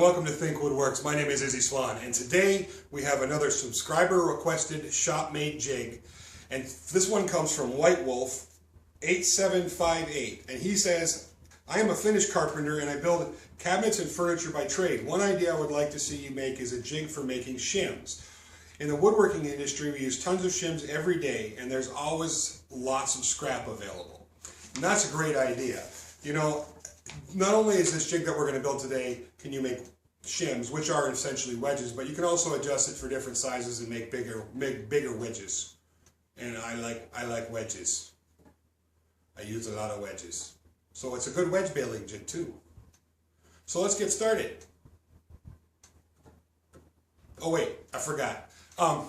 welcome to Think Woodworks. My name is Izzy Swan, and today we have another subscriber requested shop made jig, and this one comes from White Wolf 8758, and he says, I am a finished carpenter and I build cabinets and furniture by trade. One idea I would like to see you make is a jig for making shims. In the woodworking industry, we use tons of shims every day, and there's always lots of scrap available. And that's a great idea. You know, not only is this jig that we're going to build today, can you make shims, which are essentially wedges, but you can also adjust it for different sizes and make bigger wedges. And I like wedges. I use a lot of wedges. So it's a good wedge building jig too. So let's get started. Oh wait, I forgot. I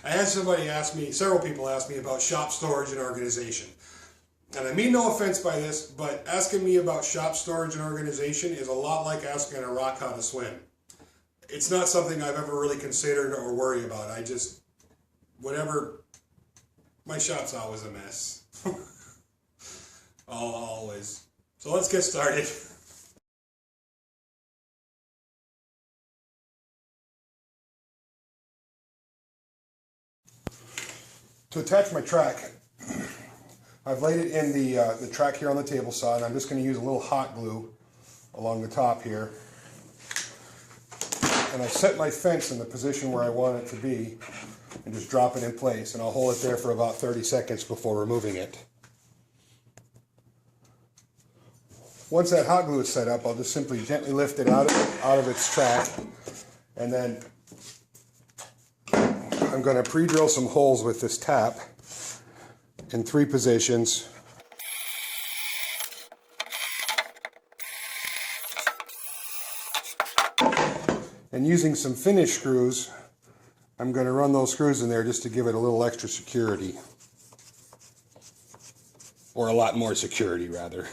had several people ask me about shop storage and organization. And I mean no offense by this, but asking me about shop storage and organization is a lot like asking a rock how to swim. It's not something I've ever really considered or worry about. My shop's always a mess. Always. So let's get started. To attach my track, I've laid it in the track here on the table saw, and I'm just going to use a little hot glue along the top here. And I set my fence in the position where I want it to be and just drop it in place, and I'll hold it there for about 30 seconds before removing it. Once that hot glue is set up, I'll just simply gently lift it out of its track, and then I'm going to pre-drill some holes with this tap in 3 positions. And using some finish screws, I'm going to run those screws in there just to give it a little extra security. Or a lot more security, rather.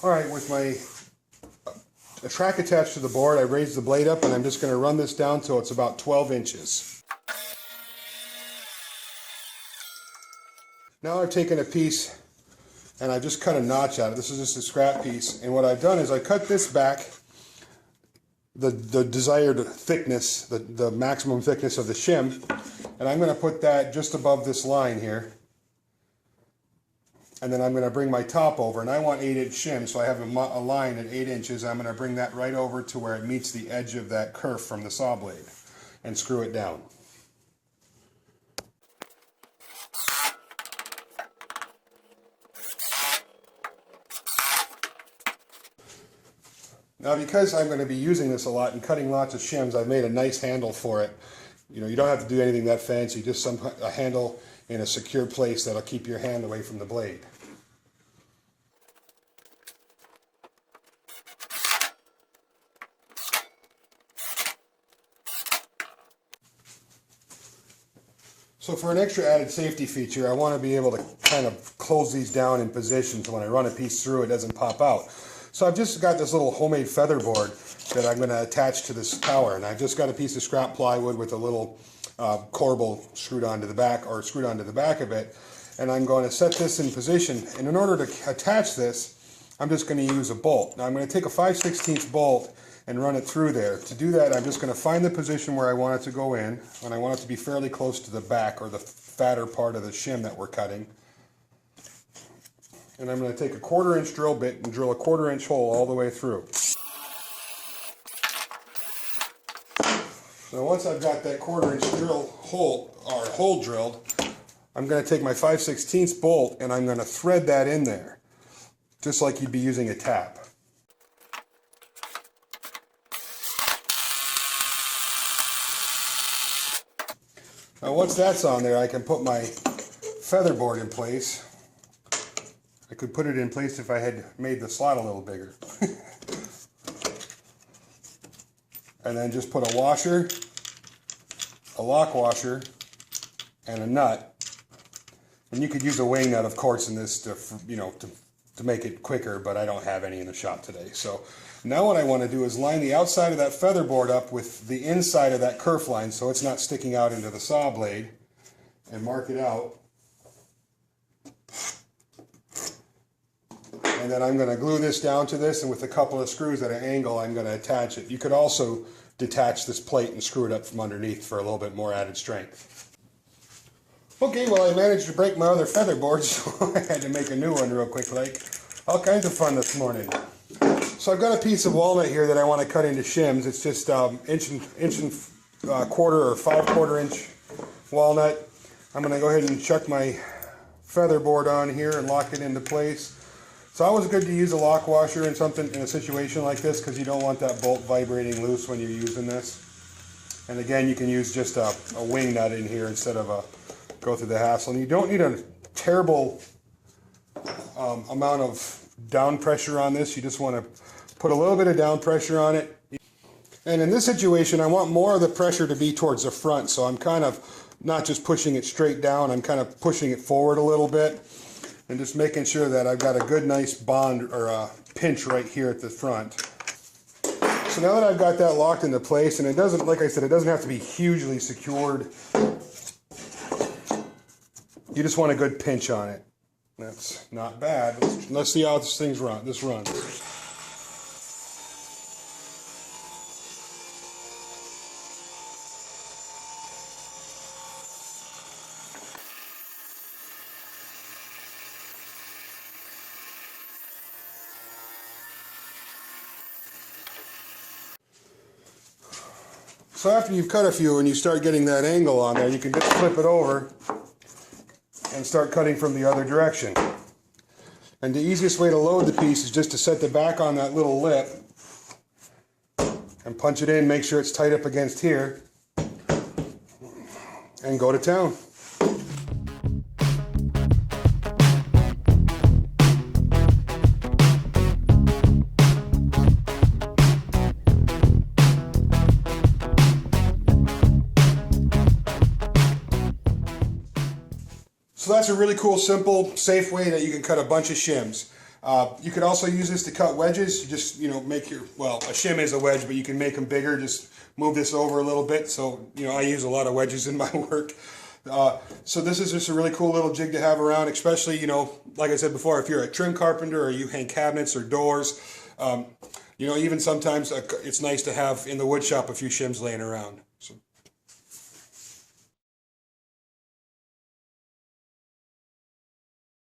Alright, with my track attached to the board, I raised the blade up, and I'm just going to run this down till it's about 12 inches. Now I've taken a piece and I've just cut a notch out of it. This is just a scrap piece, and what I've done is I cut this back the desired thickness, the maximum thickness of the shim, and I'm going to put that just above this line here. And then I'm going to bring my top over, and I want 8-inch shim, so I have a line at 8 inches. I'm going to bring that right over to where it meets the edge of that kerf from the saw blade and screw it down. Now, because I'm going to be using this a lot and cutting lots of shims, I've made a nice handle for it. You know, you don't have to do anything that fancy, just a handle in a secure place that'll keep your hand away from the blade. So for an extra added safety feature, I want to be able to kind of close these down in position so when I run a piece through it doesn't pop out. So I've just got this little homemade feather board that I'm going to attach to this tower, and I've just got a piece of scrap plywood with a little corbel screwed onto the back of it, and I'm going to set this in position. And in order to attach this, I'm just going to use a bolt. Now I'm going to take a 5/16 bolt and run it through there. To do that, I'm just going to find the position where I want it to go in, and I want it to be fairly close to the back or the fatter part of the shim that we're cutting. And I'm going to take a 1/4-inch drill bit and drill a 1/4-inch hole all the way through. So once I've got that 1/4-inch hole drilled, I'm going to take my 5/16 bolt and I'm going to thread that in there, just like you'd be using a tap. Now once that's on there, I can put my feather board in place. I could put it in place if I had made the slot a little bigger. And then just put a washer, a lock washer, and a nut. And you could use a wing nut, of course, in this to make it quicker, but I don't have any in the shop today. So now what I want to do is line the outside of that feather board up with the inside of that kerf line so it's not sticking out into the saw blade, and mark it out. And then I'm going to glue this down to this, and with a couple of screws at an angle, I'm going to attach it. You could also detach this plate and screw it up from underneath for a little bit more added strength. Okay, well, I managed to break my other feather board, so I had to make a new one real quick. Like, all kinds of fun this morning. So I've got a piece of walnut here that I want to cut into shims. It's just inch and quarter or 5/4 inch walnut. I'm going to go ahead and chuck my feather board on here and lock it into place. It's always good to use a lock washer in a situation like this, because you don't want that bolt vibrating loose when you're using this. And again, you can use just a wing nut in here instead of go through the hassle. And you don't need a terrible amount of down pressure on this. You just want to put a little bit of down pressure on it. And in this situation, I want more of the pressure to be towards the front, so I'm kind of not just pushing it straight down, I'm kind of pushing it forward a little bit and just making sure that I've got a good nice bond or a pinch right here at the front. So now that I've got that locked into place, and it doesn't, like I said, it doesn't have to be hugely secured. You just want a good pinch on it. That's not bad. Let's see how this runs. So after you've cut a few and you start getting that angle on there, you can just flip it over and start cutting from the other direction. And the easiest way to load the piece is just to set the back on that little lip and punch it in, make sure it's tight up against here, and go to town. So that's a really cool, simple, safe way that you can cut a bunch of shims. You could also use this to cut wedges. You just, make a shim is a wedge, but you can make them bigger. Just move this over a little bit. So, I use a lot of wedges in my work. So this is just a really cool little jig to have around, especially, like I said before, if you're a trim carpenter or you hang cabinets or doors, even sometimes it's nice to have in the wood shop a few shims laying around.